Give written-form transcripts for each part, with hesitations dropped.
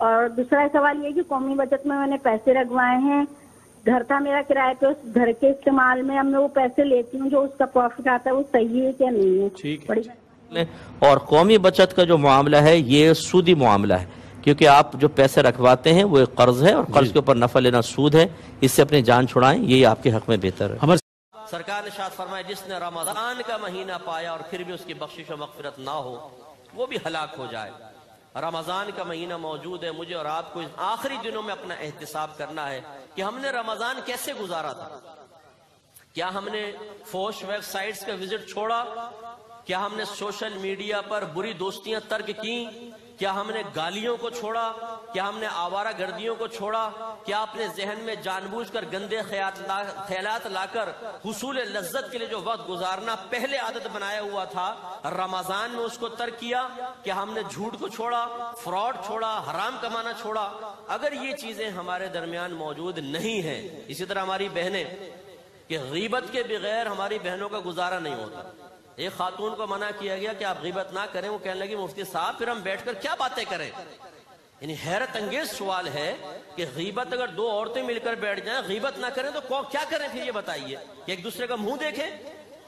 اور دوسرا سوال یہ کہ قومی بچت میں نے پیسے رکھوائے ہیں، گھر تھا میرا کرائے پہ، اس گھر کے استعمال میں اب میں وہ پیسے لیتی ہوں، جو اس کا پروفٹ آتا ہے وہ صحیح ہے کیا نہیں ہے؟ ٹھیک ہے. اور قومی بچت کا جو معاملہ ہے یہ سودی معاملہ ہے، کیونکہ آپ جو پیسے رکھواتے ہیں وہ ایک قرض ہے، اور قرض کے اوپر نفع لینا سود ہے. اس سے اپنی جان چھڑائیں، یہی آپ کے حق میں بہتر ہے. سرکار نے ارشاد فرمایا جس نے رمضان کا مہینہ پایا اور پھر بھی اس کی بخشش و مغفرت نہ ہو وہ بھی ہلاک ہو جائے. رمضان کا مہینہ موجود ہے، مجھے اور آپ کو آخری دنوں میں اپنا احتساب کرنا ہے کہ ہم نے رمضان کیسے گزارا تھا. کیا ہم نے فوش ویب سائٹس کا وزٹ چھوڑا؟ کیا ہم نے سوشل میڈیا پر بری دوستیاں ترک کی؟ کیا ہم نے گالیوں کو چھوڑا؟ کیا ہم نے آوارہ گردیوں کو چھوڑا؟ کیا اپنے ذہن میں جان بوجھ کر گندے خیالات لا کر حصول لذت کے لیے جو وقت گزارنا پہلے عادت بنایا ہوا تھا رمضان میں اس کو ترک کیا؟ کیا ہم نے جھوٹ کو چھوڑا، فراڈ چھوڑا، حرام کمانا چھوڑا؟ اگر یہ چیزیں ہمارے درمیان موجود نہیں ہیں، اسی طرح ہماری بہنیں کہ غیبت کے بغیر ہماری بہنوں کا گزارا نہیں ہوتا. ایک خاتون کو منع کیا گیا کہ آپ غیبت نہ کریں، وہ کہنے لگی مفتی صاحب پھر ہم بیٹھ کر کیا باتیں کریں. یعنی حیرت انگیز سوال ہے کہ غیبت اگر دو عورتیں مل کر بیٹھ جائیں غیبت نہ کریں تو کیا کریں پھر، یہ بتائیے کہ ایک دوسرے کا منہ دیکھیں؟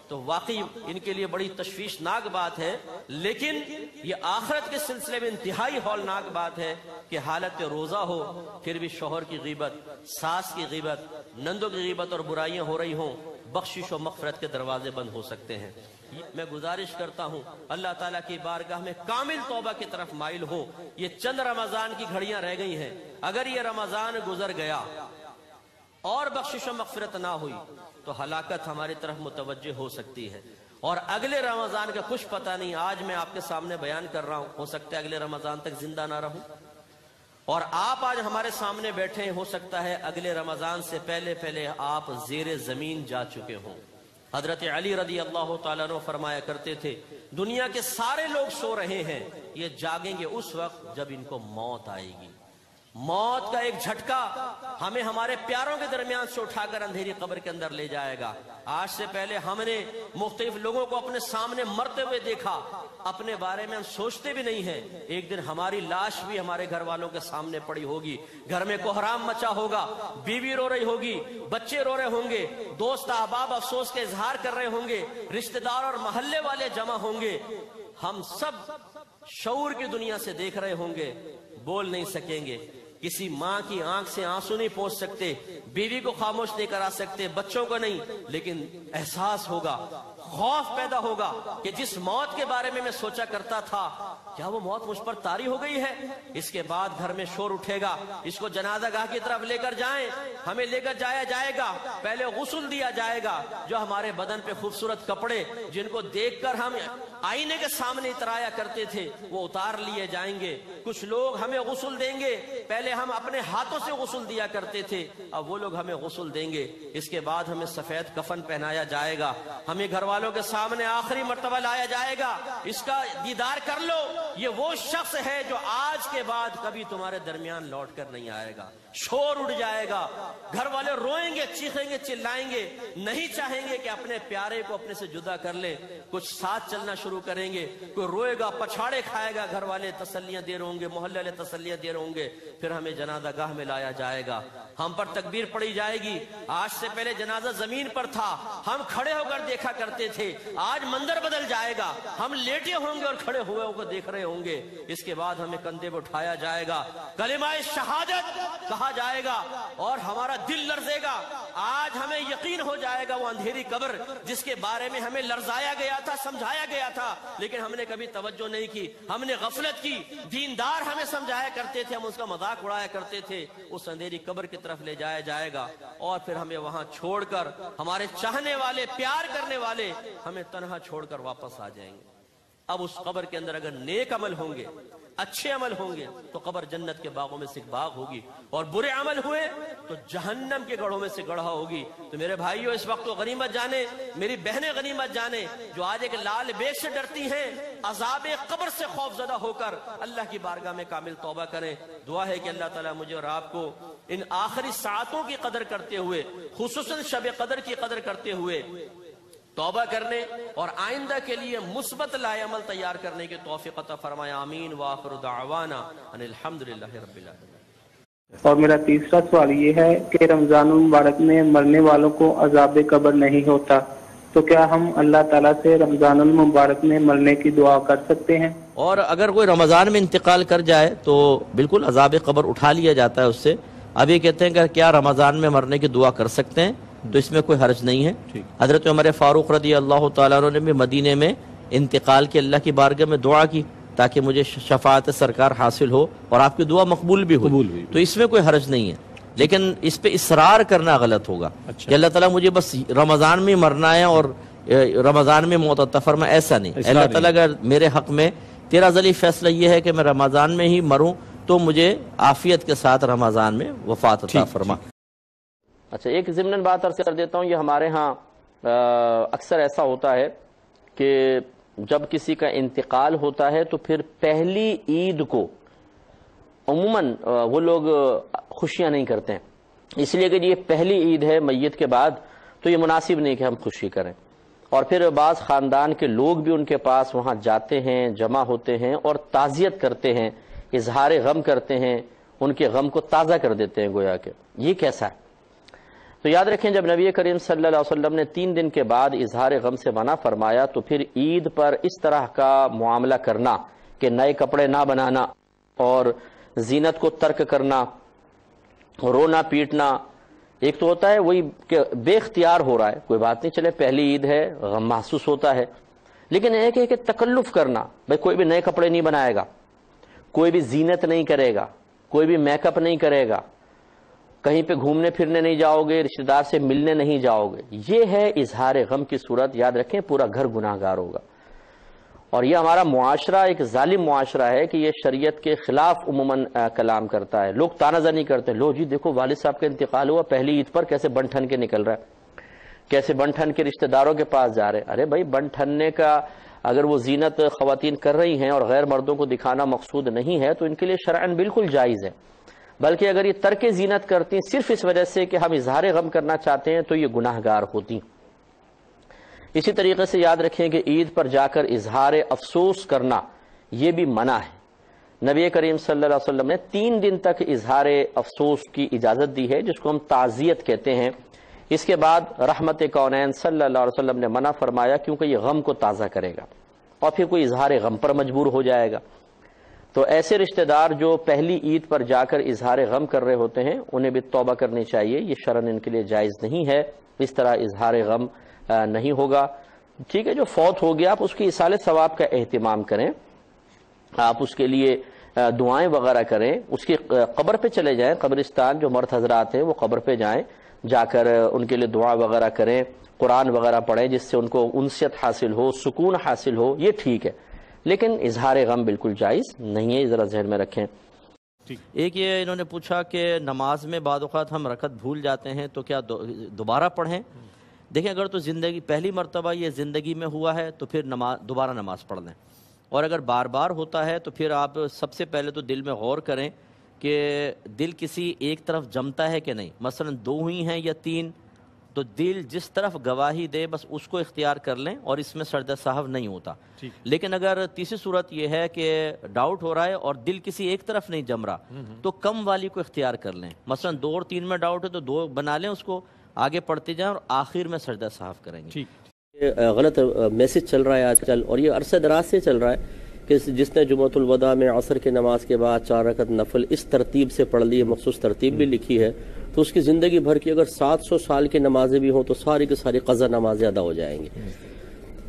تو واقعی ان کے لیے بڑی تشویشناک بات ہے. لیکن یہ آخرت کے سلسلے میں انتہائی ہولناک بات ہے کہ حالت روزہ ہو پھر بھی شوہر کی غیبت، ساس کی غیبت، نندوں کی غیبت اور برائیاں ہو رہی ہوں. بخشش و مغفرت کے دروازے بند ہو سکتے ہیں. میں گزارش کرتا ہوں اللہ تعالیٰ کی بارگاہ میں کامل توبہ کی طرف مائل ہو. یہ چند رمضان کی گھڑیاں رہ گئی ہیں، اگر یہ رمضان گزر گیا اور بخشش و مغفرت نہ ہوئی تو ہلاکت ہماری طرف متوجہ ہو سکتی ہے. اور اگلے رمضان کا کچھ پتہ نہیں. آج میں آپ کے سامنے بیان کر رہا ہوں، ہو سکتا ہے اگلے رمضان تک زندہ نہ رہوں، اور آپ آج ہمارے سامنے بیٹھے ہیں، ہو سکتا ہے اگلے رمضان سے پہلے آپ زیر زمین جا چکے ہوں. حضرت علی رضی اللہ تعالیٰ عنہ فرمایا کرتے تھے دنیا کے سارے لوگ سو رہے ہیں، یہ جاگیں گے اس وقت جب ان کو موت آئے گی. موت کا ایک جھٹکا ہمیں ہمارے پیاروں کے درمیان سے اٹھا کر اندھیری قبر کے اندر لے جائے گا. آج سے پہلے ہم نے مختلف لوگوں کو اپنے سامنے مرتے ہوئے دیکھا، اپنے بارے میں ہم سوچتے بھی نہیں ہیں. ایک دن ہماری لاش بھی ہمارے گھر والوں کے سامنے پڑی ہوگی، گھر میں کوہرام مچا ہوگا، بیوی رو رہی ہوگی، بچے رو رہے ہوں گے، دوست احباب افسوس کے اظہار کر رہے ہوں گے، رشتہ دار اور محلے والے جمع ہوں گے. ہم سب شعور کی دنیا سے دیکھ رہے ہوں گے، بول نہیں سکیں گے. کسی ماں کی آنکھ سے آنسو نہیں پہنچ سکتے، بیوی کو خاموش نہیں کرا سکتے، بچوں کو نہیں. لیکن احساس ہوگا، خوف پیدا ہوگا کہ جس موت کے بارے میں سوچا کرتا تھا کیا وہ موت مجھ پر طاری ہو گئی ہے. اس کے بعد گھر میں شور اٹھے گا، اس کو جنازہ گاہ کی طرف لے کر جائیں، ہمیں لے کر جایا جائے گا. پہلے غسل دیا جائے گا، جو ہمارے بدن پہ خوبصورت کپڑے جن کو دیکھ کر ہم آئینے کے سامنے اترایا کرتے تھے وہ اتار لیے جائیں گے. کچھ لوگ ہمیں غسل دیں گے، پہلے ہم اپنے ہاتھوں سے غسل دیا کرتے تھے، اب وہ لوگ ہمیں غسل دیں گے. اس کے بعد ہمیں سفید کفن پہنایا جائے گا، ہمیں گھر والوں کے سامنے آخری مرتبہ لایا جائے گا. اس کا دیدار کر لو، یہ وہ شخص ہے جو آج کے بعد کبھی تمہارے درمیان لوٹ کر نہیں آئے گا. شور اٹھ جائے گا، گھر والے روئیں گے، چیخیں گے، چلائیں گے، نہیں چاہیں گے کہ اپنے پیارے کو اپنے سے جدا کر لیں. کچھ ساتھ چلنا شروع کریں گے، کوئی روئے گا، پچھاڑے کھائے گا، گھر والے تسلیاں دے رہے ہوں گے، محلے والے تسلیاں دے رہے ہوں گے. پھر ہمیں جنازہ گاہ میں لایا جائے گا، ہم پر تکبیر پڑی جائے گی. آج سے پہلے جنازہ زمین پر تھا، ہم کھڑے ہو کر دیکھا کرتے تھے، آج منظر بدل جائے گا، ہم لیٹے ہوں گے اور کھڑے ہوئے کو دیکھ رہے ہوں گے. اس کے بعد ہمیں کندھے پہ اٹھایا جائے گا، کلمہ شہادت کہا جائے گا اور ہمارا دل لرزے گا. آج ہمیں یقین ہو جائے گا وہ اندھیری قبر جس کے بارے میں ہمیں لرزایا گیا تھا، سمجھایا گیا تھا، لیکن ہم نے کبھی توجہ نہیں کی، ہم نے غفلت کی. دیندار ہمیں سمجھایا کرتے تھے، ہم اس کا مذاق اڑایا کرتے تھے. اس اندھیری قبر کی طرف لے جایا جائے گا اور پھر ہمیں وہاں چھوڑ کر ہمارے چاہنے والے، پیار کرنے والے ہمیں تنہا چھوڑ کر واپس آ جائیں گے. اب اس قبر کے اندر اگر نیک عمل ہوں گے، اچھے عمل ہوں گے تو قبر جنت کے باغوں میں سے ایک باغ ہوگی، اور برے عمل ہوئے تو جہنم کے گڑھوں میں سے گڑھا ہوگی. تو میرے بھائیو اس وقت تو غنیمت جانے، میری بہنیں غنیمت جانے جو آج ایک لال بیگ سے ڈرتی ہیں، عذاب قبر سے خوف زدہ ہو کر اللہ کی بارگاہ میں کامل توبہ کریں. دعا ہے کہ اللہ تعالیٰ مجھے اور آپ کو ان آخری ساعتوں کی قدر کرتے ہوئے، خصوصاً شب قدر کی قدر کرتے ہوئے توبہ کرنے اور آئندہ کے لیے مثبت لائے عمل تیار کرنے کی توفیق عطا فرمائے، آمین۔ وآخر دعوانا ان الحمدللہ رب العالمین۔ اور میرا تیسرا سوال یہ ہے کہ رمضان المبارک میں مرنے والوں کو عذاب قبر نہیں ہوتا، تو کیا ہم اللہ تعالیٰ سے رمضان المبارک میں مرنے کی دعا کر سکتے ہیں؟ اور اگر کوئی رمضان میں انتقال کر جائے تو بالکل عذاب قبر اٹھا لیا جاتا ہے اس سے۔ اب یہ کہتے ہیں کہ کیا رمضان میں مرنے کی دعا کر سکتے ہیں، تو اس میں کوئی حرج نہیں ہے۔ حضرت عمر فاروق رضی اللہ تعالیٰ عنہ نے بھی مدینے میں انتقال کے اللہ کی بارگاہ میں دعا کی تاکہ مجھے شفاعت سرکار حاصل ہو اور آپ کی دعا مقبول بھی ہو، تو اس میں کوئی حرج نہیں ہے۔ لیکن اس پہ اصرار کرنا غلط ہوگا کہ اللہ تعالیٰ مجھے بس رمضان میں مرنا ہے اور رمضان میں موت عطا فرما، ایسا نہیں۔ اللہ تعالیٰ اگر میرے حق میں تیرا ذلی فیصلہ یہ ہے کہ میں رمضان میں ہی مروں تو مجھے عافیت کے ساتھ رمضان میں وفات عطا فرما۔ اچھا، ایک ضمناً بات عرض کر دیتا ہوں، یہ ہمارے ہاں اکثر ایسا ہوتا ہے کہ جب کسی کا انتقال ہوتا ہے تو پھر پہلی عید کو عموماً وہ لوگ خوشیاں نہیں کرتے ہیں، اس لیے کہ یہ پہلی عید ہے میت کے بعد، تو یہ مناسب نہیں کہ ہم خوشی کریں۔ اور پھر بعض خاندان کے لوگ بھی ان کے پاس وہاں جاتے ہیں، جمع ہوتے ہیں اور تعزیت کرتے ہیں، اظہار غم کرتے ہیں، ان کے غم کو تازہ کر دیتے ہیں گویا کہ۔ یہ کیسا ہے؟ تو یاد رکھیں، جب نبی کریم صلی اللہ علیہ وسلم نے 3 دن کے بعد اظہار غم سے منع فرمایا، تو پھر عید پر اس طرح کا معاملہ کرنا کہ نئے کپڑے نہ بنانا اور زینت کو ترک کرنا، رونا پیٹنا، ایک تو ہوتا ہے وہی کہ بے اختیار ہو رہا ہے، کوئی بات نہیں، چلے پہلی عید ہے، غم محسوس ہوتا ہے، لیکن ایک ہے کہ تکلف کرنا، بھائی کوئی بھی نئے کپڑے نہیں بنائے گا، کوئی بھی زینت نہیں کرے گا، کوئی بھی میک اپ نہیں کرے گا، کہیں پہ گھومنے پھرنے نہیں جاؤ گے، رشتہ دار سے ملنے نہیں جاؤ گے، یہ ہے اظہار غم کی صورت۔ یاد رکھیں پورا گھر گناہ گار ہوگا، اور یہ ہمارا معاشرہ ایک ظالم معاشرہ ہے کہ یہ شریعت کے خلاف عموماً کلام کرتا ہے۔ لوگ تانا زنی کرتے ہیں، لو جی دیکھو والد صاحب کا انتقال ہوا پہلی عید پر، کیسے بن ٹھن کے نکل رہا ہے، کیسے بن ٹھن کے رشتہ داروں کے پاس جا رہے ہیں۔ ارے بھائی، بن ٹھننے کا اگر وہ زینت خواتین کر رہی ہیں اور غیر مردوں کو دکھانا مقصود نہیں ہے تو ان کے لیے شرعاً بالکل جائز ہے، بلکہ اگر یہ ترک زینت کرتی ہیں صرف اس وجہ سے کہ ہم اظہار غم کرنا چاہتے ہیں تو یہ گناہ گار ہوتی ہیں۔ اسی طریقے سے یاد رکھیں کہ عید پر جا کر اظہار افسوس کرنا یہ بھی منع ہے۔ نبی کریم صلی اللہ علیہ وسلم نے 3 دن تک اظہار افسوس کی اجازت دی ہے، جس کو ہم تعزیت کہتے ہیں۔ اس کے بعد رحمت کونین صلی اللہ علیہ وسلم نے منع فرمایا، کیونکہ یہ غم کو تازہ کرے گا اور پھر کوئی اظہار غم پر مجبور ہو جائے گا۔ تو ایسے رشتہ دار جو پہلی عید پر جا کر اظہار غم کر رہے ہوتے ہیں انہیں بھی توبہ کرنی چاہیے، یہ شرعاً ان کے لیے جائز نہیں ہے، اس طرح اظہار غم نہیں ہوگا۔ ٹھیک ہے، جو فوت ہو گیا آپ اس کی ایصال ثواب کا اہتمام کریں، آپ اس کے لیے دعائیں وغیرہ کریں، اس کی قبر پہ چلے جائیں، قبرستان جو مرد حضرات ہیں وہ قبر پہ جائیں، جا کر ان کے لیے دعا وغیرہ کریں، قرآن وغیرہ پڑھیں جس سے ان کو انسیت حاصل ہو، سکون حاصل ہو، یہ ٹھیک ہے، لیکن اظہار غم بالکل جائز نہیں ہے، ذرا ذہن میں رکھیں۔ ایک یہ انہوں نے پوچھا کہ نماز میں بعض اوقات ہم رکعت بھول جاتے ہیں تو کیا دوبارہ پڑھیں؟ دیکھیں، اگر تو زندگی پہلی مرتبہ یہ زندگی میں ہوا ہے تو پھر دوبارہ نماز پڑھ لیں، اور اگر بار بار ہوتا ہے تو پھر آپ سب سے پہلے تو دل میں غور کریں کہ دل کسی ایک طرف جمتا ہے کہ نہیں، مثلا 2 ہی ہیں یا 3، تو دل جس طرف گواہی دے بس اس کو اختیار کر لیں، اور اس میں سجدہ سہو نہیں ہوتا۔ لیکن اگر تیسری صورت یہ ہے کہ ڈاؤٹ ہو رہا ہے اور دل کسی ایک طرف نہیں جم رہا تو کم والی کو اختیار کر لیں، مثلا 2 اور 3 میں ڈاؤٹ ہے تو 2 بنا لیں، اس کو آگے پڑھتے جائیں اور آخر میں سجدہ سہو کریں گے۔ غلط میسج چل رہا ہے آج کل، اور یہ عرصہ دراز سے چل رہا ہے کہ جس نے جمعۃ الوداع میں عصر کی نماز کے بعد 4 رکعت نفل اس ترتیب سے پڑھ لی ہے، مخصوص ترتیب بھی لکھی ہے، تو اس کی زندگی بھر کی اگر 700 سال کی نمازیں بھی ہوں تو ساری کی ساری قضا نمازیں ادا ہو جائیں گی۔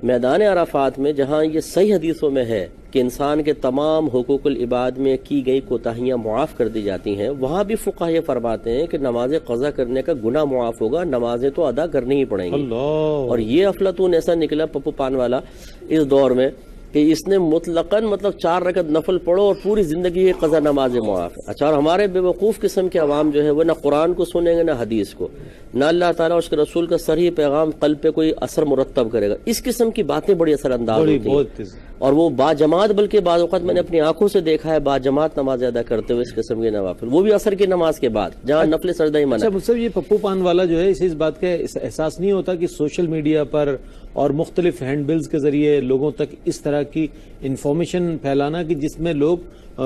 میدان عرفات میں جہاں یہ صحیح حدیثوں میں ہے کہ انسان کے تمام حقوق العباد میں کی گئی کوتاہیاں معاف کر دی جاتی ہیں، وہاں بھی فقہا یہ فرماتے ہیں کہ نمازیں قضا کرنے کا گناہ معاف ہوگا، نمازیں تو ادا کرنی ہی پڑیں گی۔ اور یہ افلاطون ایسا نکلا پپو پان والا اس دور میں کہ اس نے مطلقاً 4 رکعت نفل پڑھو اور پوری زندگی یہ قضا نماز معاف ہے۔ اچھا، اور ہمارے بے وقوف قسم کے عوام جو ہے وہ نہ قرآن کو سنیں گے نہ حدیث کو، نہ اللہ تعالیٰ اور اس کے رسول کا صریح پیغام قلب پہ کوئی اثر مرتب کرے گا. اس قسم کی باتیں بڑی اثر انداز ہوتی ہیں, اور وہ با جماعت, بلکہ بعض اوقات میں نے اپنی آنکھوں سے دیکھا ہے با جماعت نماز ادا کرتے ہوئے اس قسم کے نوافل, وہ بھی عصر کی نماز کے بعد, جہاں نفل سجدہ ہی منع. اچھا یہ پپو پان والا جو ہے, اسے اس بات کا احساس نہیں ہوتا کہ سوشل میڈیا پر اور مختلف ہینڈ بلز کے ذریعے لوگوں تک اس طرح کی انفارمیشن پھیلانا کہ جس میں لوگ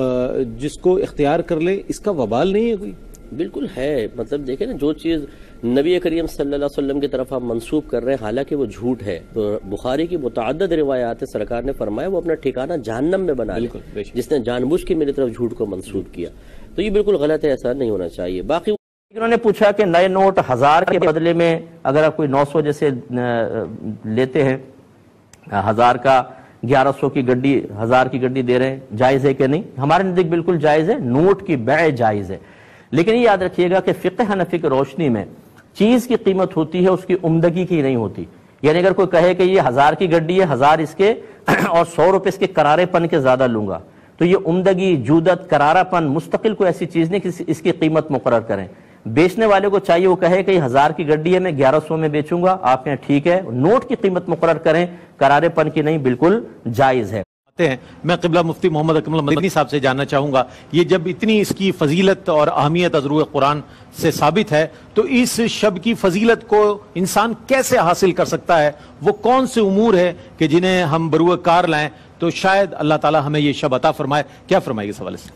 جس کو اختیار کر لیں, اس کا وبال نہیں ہے کوئی؟ بالکل ہے. مطلب دیکھیں نا, جو چیز نبی کریم صلی اللہ علیہ وسلم کی طرف ہم منسوب کر رہے ہیں حالانکہ وہ جھوٹ ہے, تو بخاری کی متعدد روایات سرکار نے فرمایا وہ اپنا ٹھکانہ جہنم میں بنا لے جس نے جان بوجھ کے میری طرف جھوٹ کو منسوب کیا. تو یہ بالکل غلط ہے, ایسا نہیں ہونا چاہیے. باقی انہوں نے پوچھا کہ نئے نوٹ 1000 کے بدلے میں اگر آپ کوئی 900 جیسے لیتے ہیں, 1000 کا 1100 کی گڈی, 1000 کی گڈی دے رہے ہیں, جائز ہے کہ نہیں؟ ہمارے نزدیک بالکل جائز ہے, نوٹ کی بیع جائز ہے. لیکن یہ یاد رکھیے گا کہ فقہ حنفی کی روشنی میں چیز کی قیمت ہوتی ہے اس کی عمدگی کی نہیں ہوتی. یعنی اگر کوئی کہے کہ یہ 1000 کی گڈی ہے, 1000 اس کے اور 100 روپے اس کے کرارے پن کے زیادہ لوں گا, تو یہ عمدگی, جودت, کرارا پن مستقل کوئی ایسی چیز نہیں کہ اس کی قیمت مقرر کریں. بیچنے والے کو چاہیے وہ کہے کہ یہ 1000 کی گڈی ہے, میں 1100 میں بیچوں گا, آپ کہیں ٹھیک ہے, نوٹ کی قیمت مقرر کریں, کرارے پن کی نہیں, بالکل جائز ہے. میں قبلہ مفتی محمد اکمل مدنی صاحب سے جاننا چاہوں گا, یہ جب اتنی اس کی فضیلت اور اہمیت از روح قرآن سے ثابت ہے, تو اس شب کی فضیلت کو انسان کیسے حاصل کر سکتا ہے؟ وہ کون سے امور ہے کہ جنہیں ہم بروئے کار لائیں تو شاید اللہ تعالی ہمیں یہ شب عطا فرمائے؟ کیا فرمائے اس حوالے سے؟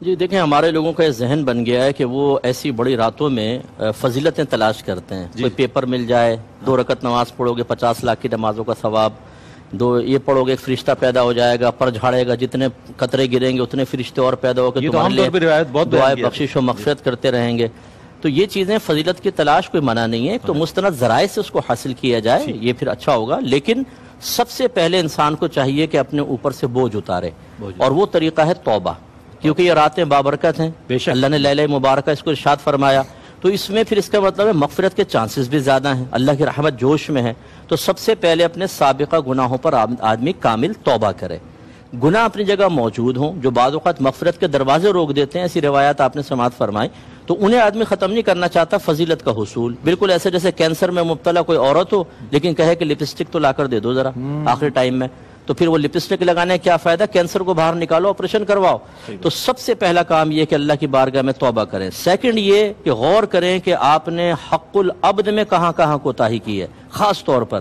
جی دیکھیں, ہمارے لوگوں کا یہ ذہن بن گیا ہے کہ وہ ایسی بڑی راتوں میں فضیلتیں تلاش کرتے ہیں. کوئی پیپر مل جائے, 2 رکعت نماز پڑھو گے 50 لاکھ کی نمازوں کا ثواب, 2 یہ پڑھو گے ایک فرشتہ پیدا ہو جائے گا, پر جھاڑے گا, جتنے قطرے گریں گے اتنے فرشتے اور پیدا ہو کے تمہارے لیے دعائے بخشش و مغفرت کرتے رہیں گے. تو یہ چیزیں فضیلت کی تلاش کوئی منع نہیں ہے, تو مستند ذرائع سے اس کو حاصل کیا جائے, یہ پھر اچھا ہوگا. لیکن سب سے پہلے انسان کو چاہیے کہ اپنے اوپر سے بوجھ اتارے, اور وہ طریقہ ہے توبہ, کیونکہ یہ راتیں بابرکت ہیں. اللہ نے لیلہ مبارکہ اس کو ارشاد فرمایا, تو اس میں پھر اس کا مطلب ہے مغفرت کے چانسز بھی زیادہ ہیں, اللہ کی رحمت جوش میں ہے. تو سب سے پہلے اپنے سابقہ گناہوں پر آدمی کامل توبہ کرے. گناہ اپنی جگہ موجود ہوں جو بعض اوقات مغفرت کے دروازے روک دیتے ہیں, ایسی روایات آپ نے سماعت فرمائی, تو انہیں آدمی ختم نہیں کرنا چاہتا فضیلت کا حصول. بالکل ایسے جیسے کینسر میں مبتلا کوئی عورت ہو لیکن کہے کہ لپسٹک تو لا کر دے دو ذرا آخری ٹائم میں, تو پھر وہ لپسٹک لگانے کیا فائدہ, کینسر کو باہر نکالو, آپریشن کرواؤ. تو سب سے پہلا کام یہ کہ اللہ کی بارگاہ میں توبہ کریں. سیکنڈ یہ کہ غور کریں کہ آپ نے حق العبد میں کہاں کہاں کوتاہی کی ہے. خاص طور پر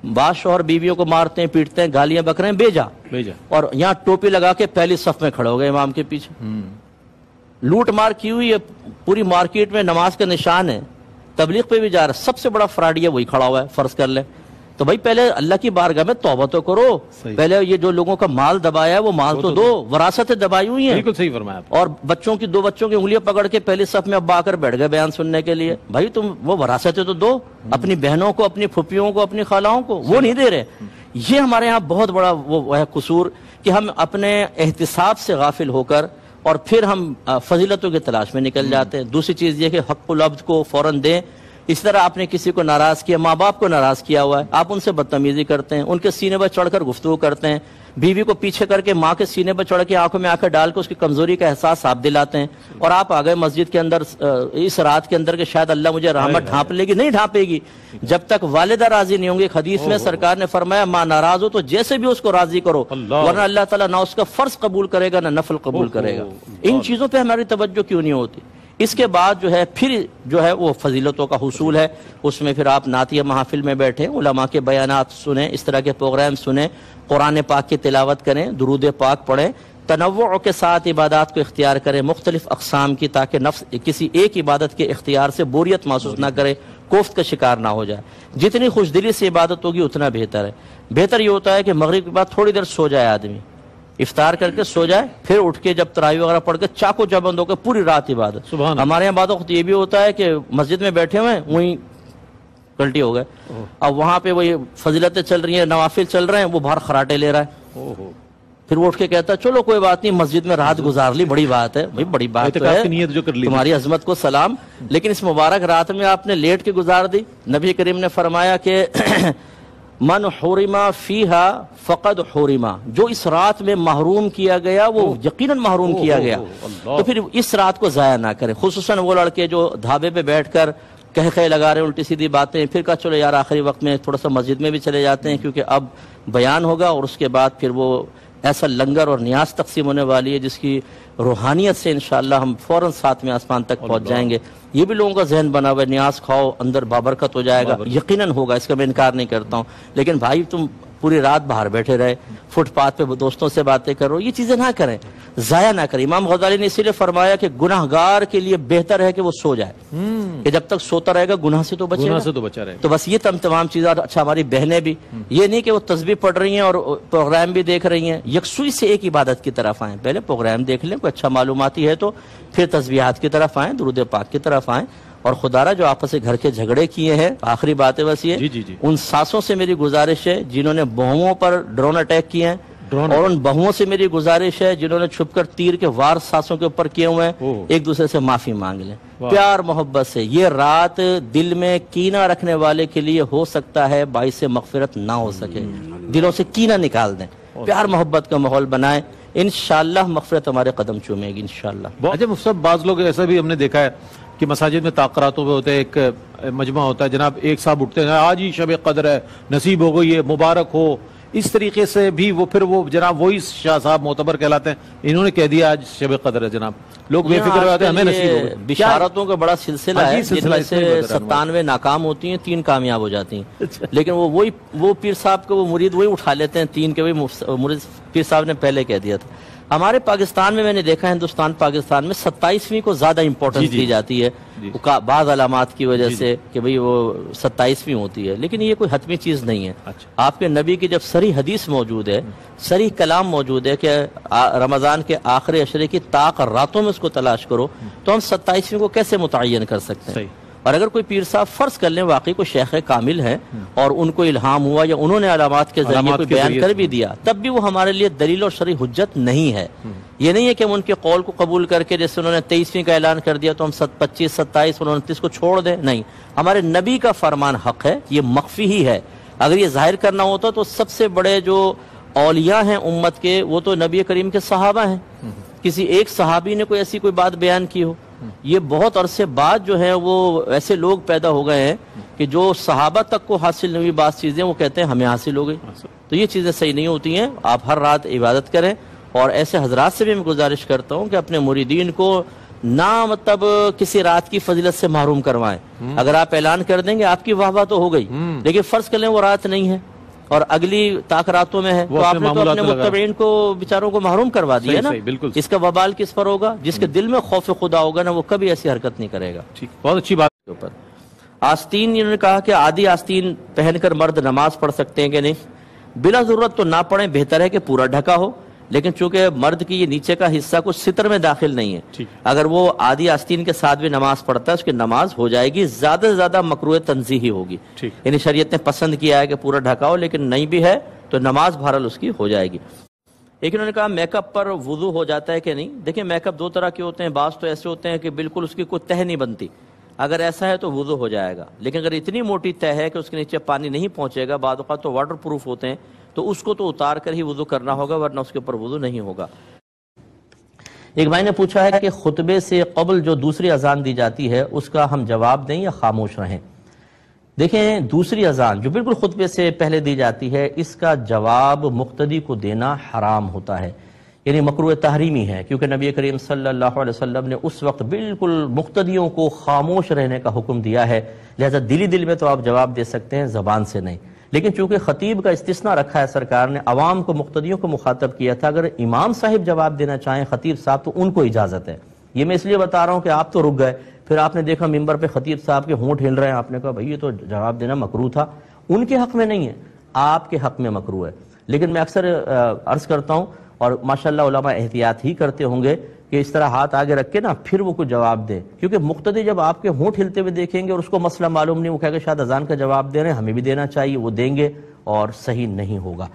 بعض شوہر بیویوں کو مارتے ہیں, پیٹتے ہیں, گالیاں بک رہے ہیں, بیجا, اور یہاں ٹوپی لگا کے پہلی صف میں کھڑے ہو گئے امام کے پیچھے. لوٹ مار کی ہوئی ہے, پوری مارکیٹ میں نماز کا نشان ہے, تبلیغ پہ بھی جا رہا ہے, سب سے بڑا فراڈیا وہی کھڑا ہوا ہے, فرض کر لیں. تو بھائی پہلے اللہ کی بارگاہ میں توبہ تو کرو, پہلے یہ جو لوگوں کا مال دبایا ہے وہ مال تو دو, وراثتیں دبائی ہوئی ہیں. بالکل صحیح فرمایا. اور بچوں کی 2 بچوں کی انگلیاں پکڑ کے پہلی صف میں ابا آ کر بیٹھ گئے بیان سننے کے لیے. بھائی تم وہ وراثتیں تو دو, اپنی بہنوں کو, اپنی پھپھیوں کو, اپنی خالہوں کو, وہ نہیں دے رہے. یہ ہمارے یہاں بہت بڑا وہ ہے قصور کہ ہم اپنے احتساب سے غافل ہو کر اور پھر ہم فضیلتوں کی تلاش میں نکل جاتے ہیں. دوسری چیز یہ کہ حق العبد کو فوراً دیں. اس طرح آپ نے کسی کو ناراض کیا, ماں باپ کو ناراض کیا ہوا ہے, آپ ان سے بدتمیزی کرتے ہیں, ان کے سینے پر چڑھ کر گفتگو کرتے ہیں, بیوی کو پیچھے کر کے ماں کے سینے پر چڑھ کے آنکھوں میں آنکھیں ڈال کے اس کی کمزوری کا احساس آپ دلاتے ہیں, اور آپ آ گئے مسجد کے اندر اس رات کے اندر کہ شاید اللہ مجھے رحمت ڈھانپ لے گی. نہیں ڈھانپے گی جب تک والدہ راضی نہیں ہوں گی. حدیث میں سرکار نے فرمایا ماں ناراض ہو تو جیسے بھی اس کو راضی کرو, ورنہ اللہ تعالیٰ نہ اس کا فرض قبول کرے گا نہ نفل قبول کرے گا. ان چیزوں پہ ہماری توجہ کیوں نہیں ہوتی؟ اس کے بعد جو ہے پھر جو ہے وہ فضیلتوں کا حصول ہے. اس میں پھر آپ نعتیہ محافل میں بیٹھیں, علماء کے بیانات سنیں, اس طرح کے پروگرام سنیں, قرآن پاک کی تلاوت کریں, درود پاک پڑھیں, تنوع کے ساتھ عبادات کو اختیار کریں, مختلف اقسام کی, تاکہ نفس کسی ایک عبادت کے اختیار سے بوریت محسوس نہ کرے, کوفت کا شکار نہ ہو جائے. جتنی خوش دلی سے عبادت ہوگی اتنا بہتر ہے. بہتر یہ ہوتا ہے کہ مغرب کے بعد تھوڑی دیر سو جائے آدمی, افطار کر کے سو جائے, پھر اٹھ کے جب تراویح وغیرہ پڑھ کے چاقو چبند ہو کے پوری رات عبادت. ہمارے یہاں بعض وقت یہ بھی ہوتا ہے کہ مسجد میں بیٹھے ہوئے ہیں, وہیں الٹی ہو گئے, اب وہاں پہ وہی فضیلتیں چل رہی ہیں, نوافل چل رہے ہیں, وہ باہر خراٹے لے رہا ہے. پھر وہ اٹھ کے کہتا ہے چلو کوئی بات نہیں, مسجد میں رات گزار لی, بڑی بات ہے. بھائی بڑی بات ہے, تمہاری عظمت کو سلام, لیکن اس مبارک رات میں آپ نے لیٹ کے گزار دی. نبی کریم نے فرمایا کہ من حرما فیہا فقد حرما, جو اس رات میں محروم کیا گیا وہ یقیناً محروم کیا گیا. تو پھر اس رات کو ضائع نہ کریں, خصوصاً وہ لڑکے جو دھابے پہ بیٹھ کر کہے لگا رہے ہیں الٹی سیدھی باتیں، پھر کہا چلو یار آخری وقت میں تھوڑا سا مسجد میں بھی چلے جاتے ہیں کیونکہ اب بیان ہوگا اور اس کے بعد پھر وہ ایسا لنگر اور نیاز تقسیم ہونے والی ہے جس کی روحانیت سے انشاءاللہ ہم فوراً ساتھ میں آسمان تک پہنچ جائیں گے. یہ بھی لوگوں کا ذہن بنا ہوا ہے، نیاز کھاؤ اندر بابرکت ہو جائے گا، یقیناً ہوگا، اس کا میں انکار نہیں کرتا ہوں. لیکن بھائی تم پوری رات باہر بیٹھے رہے، فٹ پاتھ پہ دوستوں سے باتیں کرو، یہ چیزیں نہ کریں، ضائع نہ کریں. امام غزالی نے اسی لیے فرمایا کہ گناہگار کے لیے بہتر ہے کہ وہ سو جائے، کہ جب تک سوتا رہے گا گناہ سے تو بچے گا. بچا رہے گا. تو بس یہ تمام چیزیں. اچھا ہماری بہنیں بھی یہ نہیں کہ وہ تسبیح پڑھ رہی ہیں اور پروگرام بھی دیکھ رہی ہیں، یکسوئی سے ایک عبادت کی طرف آئیں. پہلے پروگرام دیکھ لیں، کوئی اچھا معلوماتی ہے تو پھر تسبیحات کی طرف آئیں، درود پاک کی طرف آئیں. اور خدا را جو آپس سے گھر کے جھگڑے کیے ہیں، آخری بات ہے بس یہ، ان ساسوں سے میری گزارش ہے جنہوں نے بہوؤں پر ڈرون اٹیک کیے ہیں، اور ان بہوؤں سے میری گزارش ہے جنہوں نے چھپ کر تیر کے وار ساسوں کے اوپر کیے ہوئے ہیں، ایک دوسرے سے معافی مانگ لیں پیار محبت سے. یہ رات دل میں کینہ رکھنے والے کے لیے ہو سکتا ہے باعث مغفرت نہ ہو سکے. دلوں سے کینہ نکال دیں، پیار محبت کا ماحول بنائیں، انشاءاللہ مغفرت ہمارے قدم چومے گی انشاءاللہ. اچھا مفتی صاحب، بعض لوگ ایسا بھی ہم نے دیکھا ہے کہ مساجد میں تاقراتوں پہ ہوتے ہیں، ایک مجمع ہوتا ہے، جناب ایک صاحب اٹھتے ہیں آج ہی شب قدر ہے، نصیب ہو گئی ہے، مبارک ہو. اس طریقے سے بھی وہ پھر وہ جناب وہی شاہ صاحب معتبر کہلاتے ہیں، انہوں نے کہہ دیا آج شب قدر ہے جناب، لوگ بے فکر ہوتے ہیں ہمیں نصیب ہو گئی. بشارتوں کا بڑا سلسلہ ہے، جن میں سے 97 ناکام ہوتی ہیں، 3 کامیاب ہو جاتی ہیں. لیکن وہ پیر صاحب کو وہ مرید وہی اٹھا لیتے ہیں 3 کے، وہی مرید پیر صاحب نے پہلے کہہ دیا تھا. ہمارے پاکستان میں نے دیکھا، ہندوستان پاکستان میں 27ویں کو زیادہ امپورٹنس دی جاتی ہے بعض علامات کی وجہ سے کہ بھئی وہ 27ویں ہوتی ہے، لیکن یہ کوئی حتمی چیز نہیں ہے. آپ کے نبی کی جب صریح حدیث موجود ہے، صریح کلام موجود ہے کہ رمضان کے آخری عشرے کی طاق راتوں میں اس کو تلاش کرو، تو ہم 27ویں کو کیسے متعین کر سکتے ہیں؟ اور اگر کوئی پیر صاحب فرض کر لیں واقعی کوئی شیخ کامل ہے اور ان کو الہام ہوا یا انہوں نے علامات کے ذریعے کوئی بیان کر بھی دیا، تب بھی وہ ہمارے لیے دلیل اور شرعی حجت نہیں ہے. یہ نہیں ہے کہ ہم ان کے قول کو قبول کر کے جیسے انہوں نے 23ویں کا اعلان کر دیا تو ہم 25, 27 اور 29 کو چھوڑ دیں. نہیں، ہمارے نبی کا فرمان حق ہے، یہ مخفی ہی ہے. اگر یہ ظاہر کرنا ہوتا تو سب سے بڑے جو اولیاء ہیں امت کے وہ تو نبی کریم کے صحابہ ہیں. کسی ایک صحابی نے کوئی ایسی کوئی بات بیان کی ہو؟ یہ بہت عرصے بعد جو ہے وہ ایسے لوگ پیدا ہو گئے ہیں کہ جو صحابہ تک کو حاصل نہیں ہوئی بعض چیزیں وہ کہتے ہیں ہمیں حاصل ہو گئی. تو یہ چیزیں صحیح نہیں ہوتی ہیں. آپ ہر رات عبادت کریں، اور ایسے حضرات سے بھی میں گزارش کرتا ہوں کہ اپنے مریدین کو نہ مطلب کسی رات کی فضیلت سے محروم کروائیں. اگر آپ اعلان کر دیں گے آپ کی واہ واہ تو ہو گئی، لیکن فرض کر لیں وہ رات نہیں ہے اور اگلی طاق راتوں میں ہے، تو آپ نے تو اپنے متبعین کو بیچاروں کو محروم کروا دیا نا. اس کا وبال کس پر ہوگا؟ جس کے دل میں خوف خدا ہوگا نا، وہ کبھی ایسی حرکت نہیں کرے گا. بہت اچھی بات. آستین، انہوں نے کہا کہ آدھی آستین پہن کر مرد نماز پڑھ سکتے ہیں کہ نہیں؟ بلا ضرورت تو نہ پڑھیں، بہتر ہے کہ پورا ڈھکا ہو. لیکن چونکہ مرد کی یہ نیچے کا حصہ کچھ ستر میں داخل نہیں ہے، اگر وہ آدھی آستین کے ساتھ بھی نماز پڑھتا ہے اس کی نماز ہو جائے گی، زیادہ سے زیادہ مکروہ تنزیہی ہوگی. یعنی شریعت نے پسند کیا ہے کہ پورا ڈھکا ہو، لیکن نہیں بھی ہے تو نماز بہرحال اس کی ہو جائے گی. لیکن انہوں نے کہا میک اپ پر وضو ہو جاتا ہے کہ نہیں؟ دیکھیں میک اپ 2 طرح کے ہوتے ہیں، بعض تو ایسے ہوتے ہیں کہ بالکل اس کی کوئی تہ نہیں بنتی، اگر ایسا ہے تو وضو ہو جائے گا. لیکن اگر اتنی موٹی تہ ہے کہ اس کے نیچے پانی نہیں پہنچے گا، بعض اوقات تو واٹر پروف ہوتے ہیں، تو اس کو تو اتار کر ہی وضو کرنا ہوگا، ورنہ اس کے اوپر وضو نہیں ہوگا. ایک بھائی نے پوچھا ہے کہ خطبے سے قبل جو دوسری اذان دی جاتی ہے اس کا ہم جواب دیں یا خاموش رہیں؟ دیکھیں، دوسری اذان جو بالکل خطبے سے پہلے دی جاتی ہے اس کا جواب مقتدی کو دینا حرام ہوتا ہے، یعنی مکروہ تحریمی ہے، کیونکہ نبی کریم صلی اللہ علیہ وسلم نے اس وقت بالکل مقتدیوں کو خاموش رہنے کا حکم دیا ہے. لہذا دلی دل میں تو آپ جواب دے سکتے ہیں، زبان سے نہیں. لیکن چونکہ خطیب کا استثناء رکھا ہے سرکار نے، عوام کو مقتدیوں کو مخاطب کیا تھا، اگر امام صاحب جواب دینا چاہیں خطیب صاحب تو ان کو اجازت ہے. یہ میں اس لیے بتا رہا ہوں کہ آپ تو رک گئے، پھر آپ نے دیکھا ممبر پہ خطیب صاحب کے ہونٹ ہل رہے ہیں، آپ نے کہا بھائی یہ تو جواب دینا مکروہ تھا. ان کے حق میں نہیں ہے، آپ کے حق میں مکروہ ہے. لیکن میں اکثر عرض کرتا ہوں، اور ماشاءاللہ علماء احتیاط ہی کرتے ہوں گے کہ اس طرح ہاتھ آگے رکھ کے نا پھر وہ کوئی جواب دے، کیونکہ مقتدی جب آپ کے ہونٹ ہلتے ہوئے دیکھیں گے اور اس کو مسئلہ معلوم نہیں، وہ کہے کہ شاید اذان کا جواب دے رہے ہیں، ہمیں بھی دینا چاہیے، وہ دیں گے اور صحیح نہیں ہوگا.